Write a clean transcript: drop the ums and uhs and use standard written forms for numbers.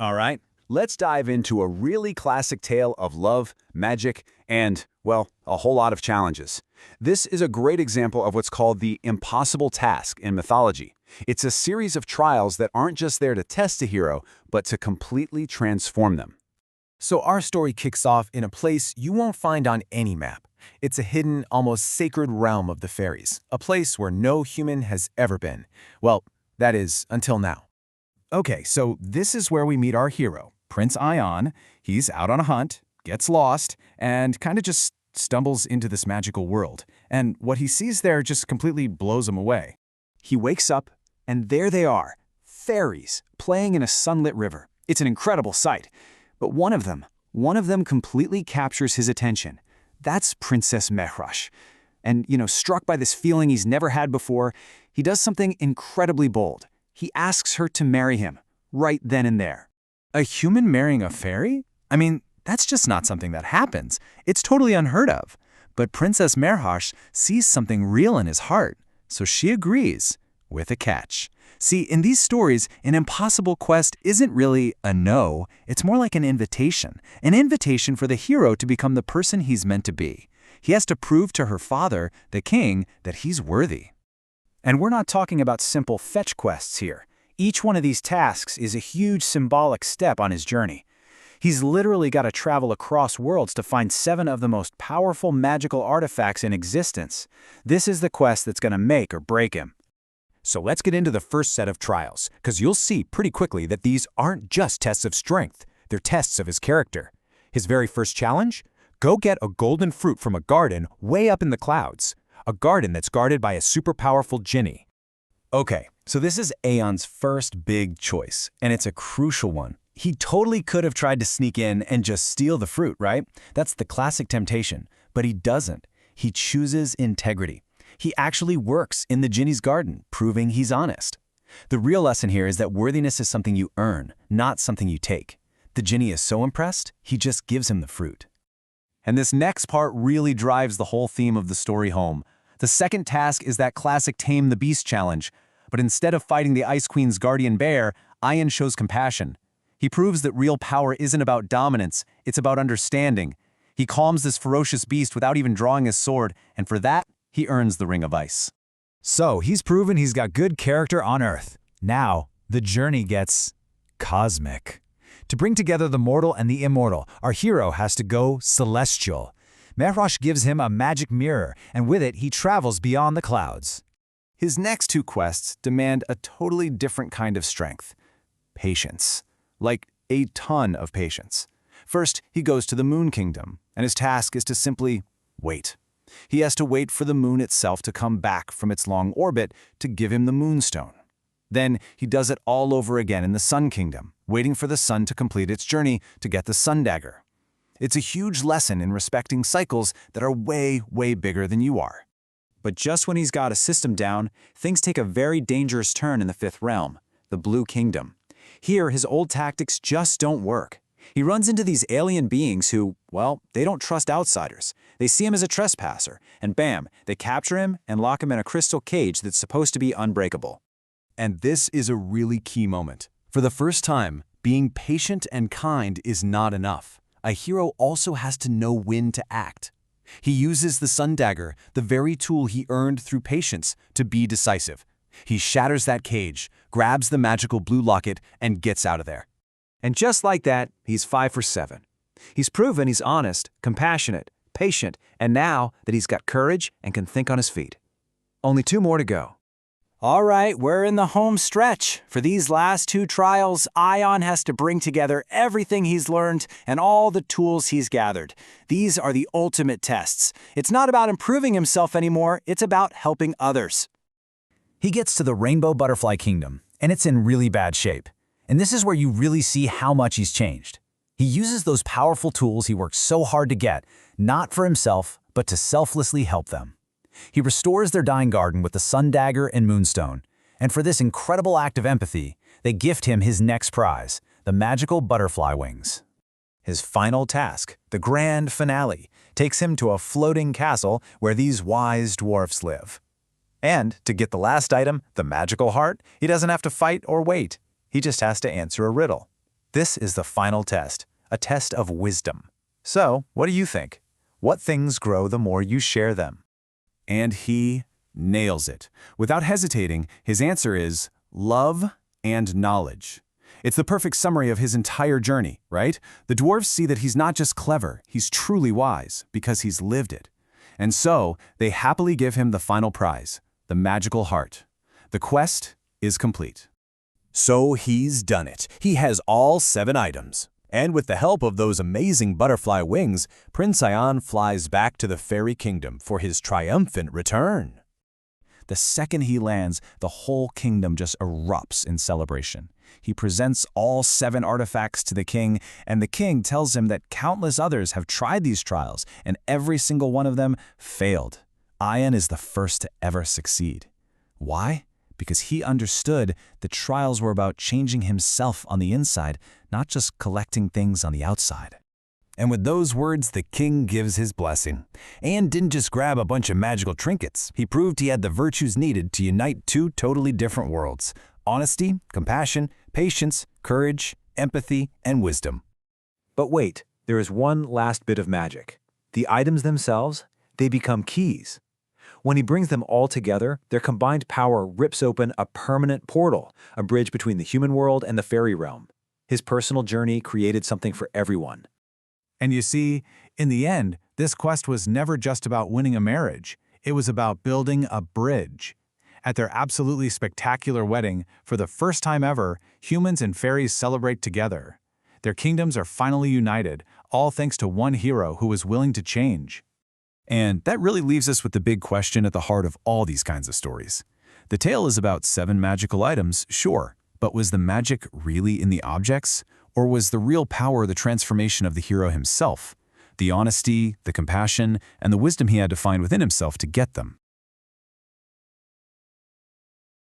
All right, let's dive into a really classic tale of love, magic, and, well, a whole lot of challenges. This is a great example of what's called the impossible task in mythology. It's a series of trials that aren't just there to test a hero, but to completely transform them. So our story kicks off in a place you won't find on any map. It's a hidden, almost sacred realm of the fairies, a place where no human has ever been. Well, that is, until now. Okay, so this is where we meet our hero, Prince Ion. He's out on a hunt, gets lost, and kind of just stumbles into this magical world. And what he sees there just completely blows him away. He wakes up, and there they are, fairies, playing in a sunlit river. It's an incredible sight. But one of them completely captures his attention. That's Princess Mehrush. And, struck by this feeling he's never had before, he does something incredibly bold. He asks her to marry him, right then and there. A human marrying a fairy? I mean, that's just not something that happens. It's totally unheard of. But Princess Mehrush sees something real in his heart, so she agrees, with a catch. See, in these stories, an impossible quest isn't really a no, it's more like an invitation for the hero to become the person he's meant to be. He has to prove to her father, the king, that he's worthy. And we're not talking about simple fetch quests here. Each one of these tasks is a huge symbolic step on his journey. He's literally got to travel across worlds to find 7 of the most powerful magical artifacts in existence. This is the quest that's going to make or break him. So let's get into the first set of trials, because you'll see pretty quickly that these aren't just tests of strength, they're tests of his character. His very first challenge? Go get a golden fruit from a garden way up in the clouds. A garden that's guarded by a super powerful Jinni. Okay, so this is Aeon's first big choice, and it's a crucial one. He totally could have tried to sneak in and just steal the fruit, right? That's the classic temptation, but he doesn't. He chooses integrity. He actually works in the Jinni's garden, proving he's honest. The real lesson here is that worthiness is something you earn, not something you take. The Jinni is so impressed, he just gives him the fruit. And this next part really drives the whole theme of the story home. The second task is that classic Tame the Beast challenge. But instead of fighting the Ice Queen's guardian bear, Ion shows compassion. He proves that real power isn't about dominance, it's about understanding. He calms this ferocious beast without even drawing his sword, and for that, he earns the Ring of Ice. So he's proven he's got good character on Earth. Now, the journey gets cosmic. To bring together the mortal and the immortal, our hero has to go celestial. Mehrush gives him a magic mirror, and with it, he travels beyond the clouds. His next 2 quests demand a totally different kind of strength. Patience. Like a ton of patience. First, he goes to the Moon Kingdom, and his task is to simply wait. He has to wait for the moon itself to come back from its long orbit to give him the Moonstone. Then he does it all over again in the Sun Kingdom, waiting for the sun to complete its journey to get the Sun Dagger. It's a huge lesson in respecting cycles that are way, way bigger than you are. But just when he's got a system down, things take a very dangerous turn in the 5th realm, the Blue Kingdom. Here, his old tactics just don't work. He runs into these alien beings who, well, they don't trust outsiders. They see him as a trespasser, and bam, they capture him and lock him in a crystal cage that's supposed to be unbreakable. And this is a really key moment. For the first time, being patient and kind is not enough. A hero also has to know when to act. He uses the Sun Dagger, the very tool he earned through patience, to be decisive. He shatters that cage, grabs the magical blue locket, and gets out of there. And just like that, he's 5 for 7. He's proven he's honest, compassionate, patient, and now that he's got courage and can think on his feet. Only 2 more to go. All right, we're in the home stretch. For these last 2 trials, Ion has to bring together everything he's learned and all the tools he's gathered. These are the ultimate tests. It's not about improving himself anymore, it's about helping others. He gets to the Rainbow Butterfly Kingdom, and it's in really bad shape. And this is where you really see how much he's changed. He uses those powerful tools he worked so hard to get, not for himself, but to selflessly help them. He restores their dying garden with the Sun Dagger and Moonstone, and for this incredible act of empathy, they gift him his next prize, the magical butterfly wings. His final task, the grand finale, takes him to a floating castle where these wise dwarfs live. And to get the last item, the magical heart, he doesn't have to fight or wait. He just has to answer a riddle. This is the final test, a test of wisdom. So, what do you think? What things grow the more you share them? And he nails it. Without hesitating, his answer is love and knowledge. It's the perfect summary of his entire journey, right? The dwarves see that he's not just clever, he's truly wise, because he's lived it. And so, they happily give him the final prize, the magical heart. The quest is complete. So he's done it. He has all 7 items. And with the help of those amazing butterfly wings, Prince Ion flies back to the fairy kingdom for his triumphant return. The second he lands, the whole kingdom just erupts in celebration. He presents all 7 artifacts to the king, and the king tells him that countless others have tried these trials, and every single one of them failed. Ion is the first to ever succeed. Why? Because he understood the trials were about changing himself on the inside, not just collecting things on the outside. And with those words, the king gives his blessing. And didn't just grab a bunch of magical trinkets. He proved he had the virtues needed to unite 2 totally different worlds: honesty, compassion, patience, courage, empathy, and wisdom. But wait, there is one last bit of magic. The items themselves, they become keys. When he brings them all together, their combined power rips open a permanent portal, a bridge between the human world and the fairy realm. His personal journey created something for everyone. And you see, in the end, this quest was never just about winning a marriage. It was about building a bridge. At their absolutely spectacular wedding, for the first time ever, humans and fairies celebrate together. Their kingdoms are finally united, all thanks to one hero who was willing to change. And that really leaves us with the big question at the heart of all these kinds of stories. The tale is about 7 magical items, sure, but was the magic really in the objects? Or was the real power the transformation of the hero himself? The honesty, the compassion, and the wisdom he had to find within himself to get them?